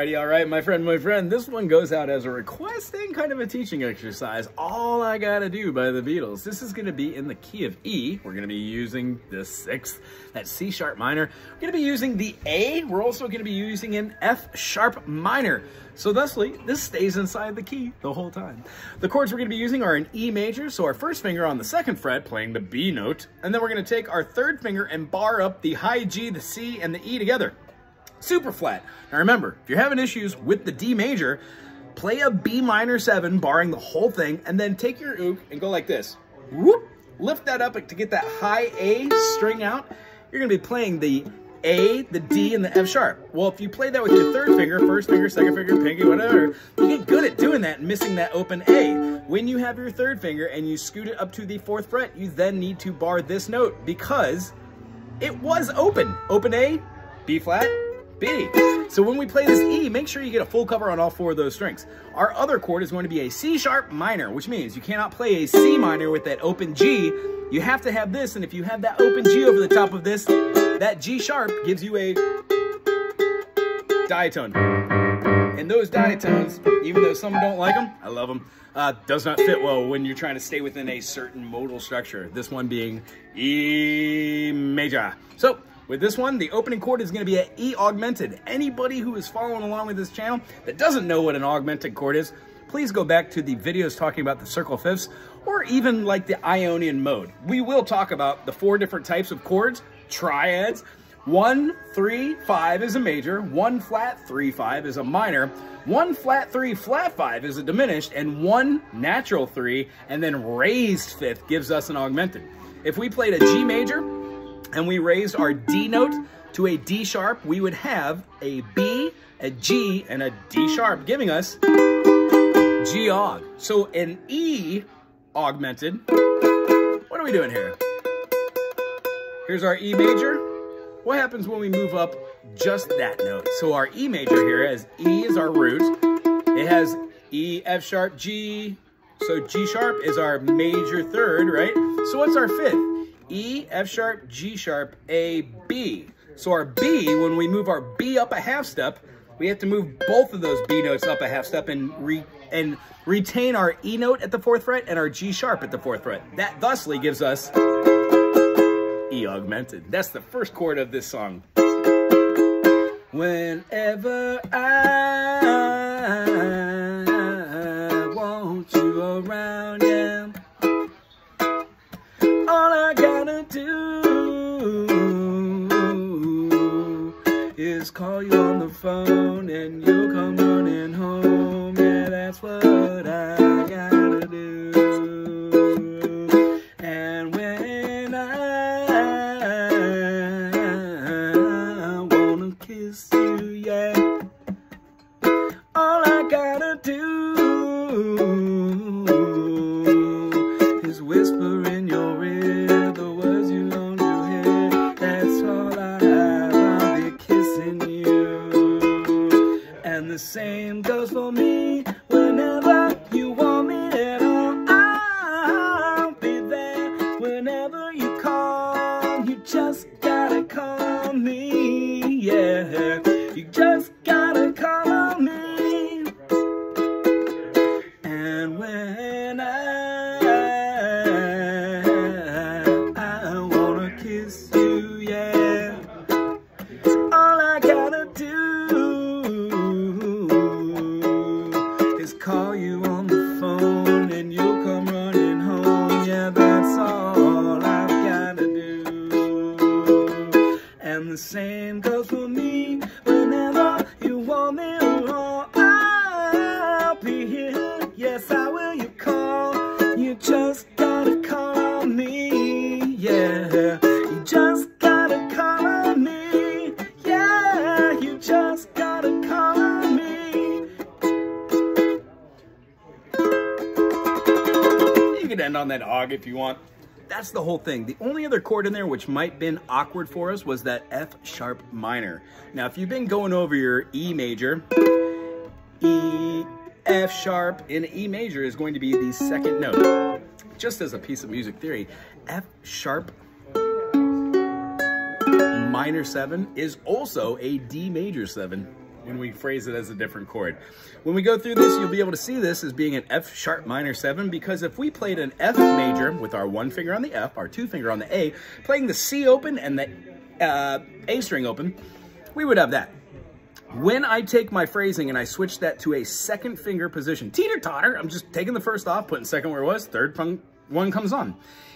Alrighty, my friend. This one goes out as a request and kind of a teaching exercise. All I Gotta Do by the Beatles. This is gonna be in the key of E. We're gonna be using the sixth, that C sharp minor. We're gonna be using the A. We're also gonna be using an F sharp minor. So thusly, this stays inside the key the whole time. The chords we're gonna be using are an E major, so our first finger on the second fret playing the B note, and then we're gonna take our third finger and bar up the high G, the C, and the E together. Super flat. Now remember, if you're having issues with the D major, play a B minor 7, barring the whole thing, and then take your ook and go like this. Whoop! Lift that up to get that high A string out. You're gonna be playing the A, the D, and the F sharp. Well, if you play that with your third finger, first finger, second finger, pinky, whatever, you get good at doing that and missing that open A. When you have your third finger and you scoot it up to the 4th fret, you then need to bar this note because it was open. Open A, B flat, B. So when we play this E, make sure you get a full cover on all 4 of those strings. Our other chord is going to be a C sharp minor, which means you cannot play a C minor with that open G. You have to have this, and if you have that open G over the top of this, that G sharp gives you a diatone. And those diatones, even though some don't like them, I love them, does not fit well when you're trying to stay within a certain modal structure. This one being E major. So with this one, the opening chord is going to be an E augmented. Anybody who is following along with this channel that doesn't know what an augmented chord is, please go back to the videos talking about the circle fifths or even like the Ionian mode. We will talk about the 4 different types of chords, triads. 1, 3, 5 is a major, 1 flat, 3, 5 is a minor, 1 flat, 3, flat 5 is a diminished, and 1 natural 3 and then raised 5th gives us an augmented. If we played a G major and we raised our D note to a D sharp, we would have a B, a G, and a D sharp, giving us G aug. So an E augmented, what are we doing here? Here's our E major. What happens when we move up just that note? So our E major here has E is our root. It has E, F sharp, G. So G sharp is our major third, right? So what's our 5th? E, F sharp, G sharp, A, B. So our B, when we move our B up a half step, we have to move both of those B notes up a half step and retain our E note at the 4th fret and our G sharp at the 4th fret. That thusly gives us E augmented. That's the first chord of this song. Whenever I want you around, yeah, all I gotta do is call you on the phone and you'll come running home. Yeah, that's what I gotta do. And when I wanna kiss you, yeah, all I gotta do is whisper in your ear the words you long to hear. That's all I have, I'll be kissing you. And the same goes for me. Whenever you want me at all, I'll be there. Whenever you call, you just gotta call me, yeah. You just gotta call me. And when I wanna kiss you, yeah, all I gotta do is call you on the phone and you'll come running home. Yeah, that's all I've gotta do. And the same goes for me. Whenever you want me alone, I'll be here. Yes, I will. You call, you just gotta call me, yeah. You just gotta call me, yeah. You just gotta call me. You can end on that aug if you want. That's the whole thing. The only other chord in there which might have been awkward for us was that F sharp minor. Now, if you've been going over your E major, E, F sharp in E major is going to be the 2nd note. Just as a piece of music theory, F sharp minor 7 is also a D major 7. when we phrase it as a different chord. When we go through this, you'll be able to see this as being an F sharp minor 7, because if we played an F major with our 1 finger on the F, our 2 finger on the A, playing the C open and the A string open, we would have that. When I take my phrasing and I switch that to a 2nd finger position, teeter-totter, I'm just taking the first off, putting 2nd where it was, 3rd one comes on.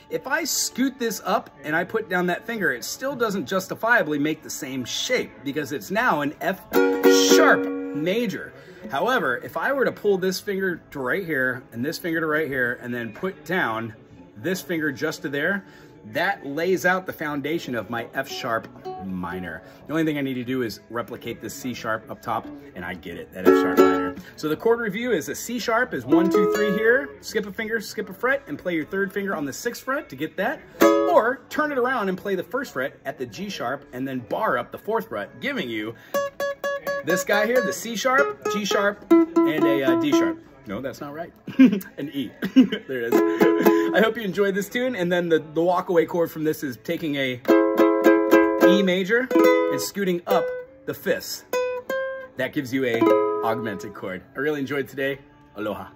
If I scoot this up and I put down that finger, it still doesn't justifiably make the same shape because it's now an F sharp major. However, if I were to pull this finger to right here and this finger to right here and then put down this finger just to there, that lays out the foundation of my F sharp minor. The only thing I need to do is replicate this C sharp up top and I get it, that F sharp minor. So the chord review is a C sharp is 1, 2, 3 here, skip a finger, skip a fret, and play your 3rd finger on the 6th fret to get that. Or turn it around and play the 1st fret at the G sharp and then bar up the 4th fret, giving you this guy here, the C sharp, G sharp, and a D sharp. No, that's not right. An E. There it is. I hope you enjoyed this tune. And then the walkaway chord from this is taking a E major and scooting up the 5th. That gives you a augmented chord. I really enjoyed today. Aloha.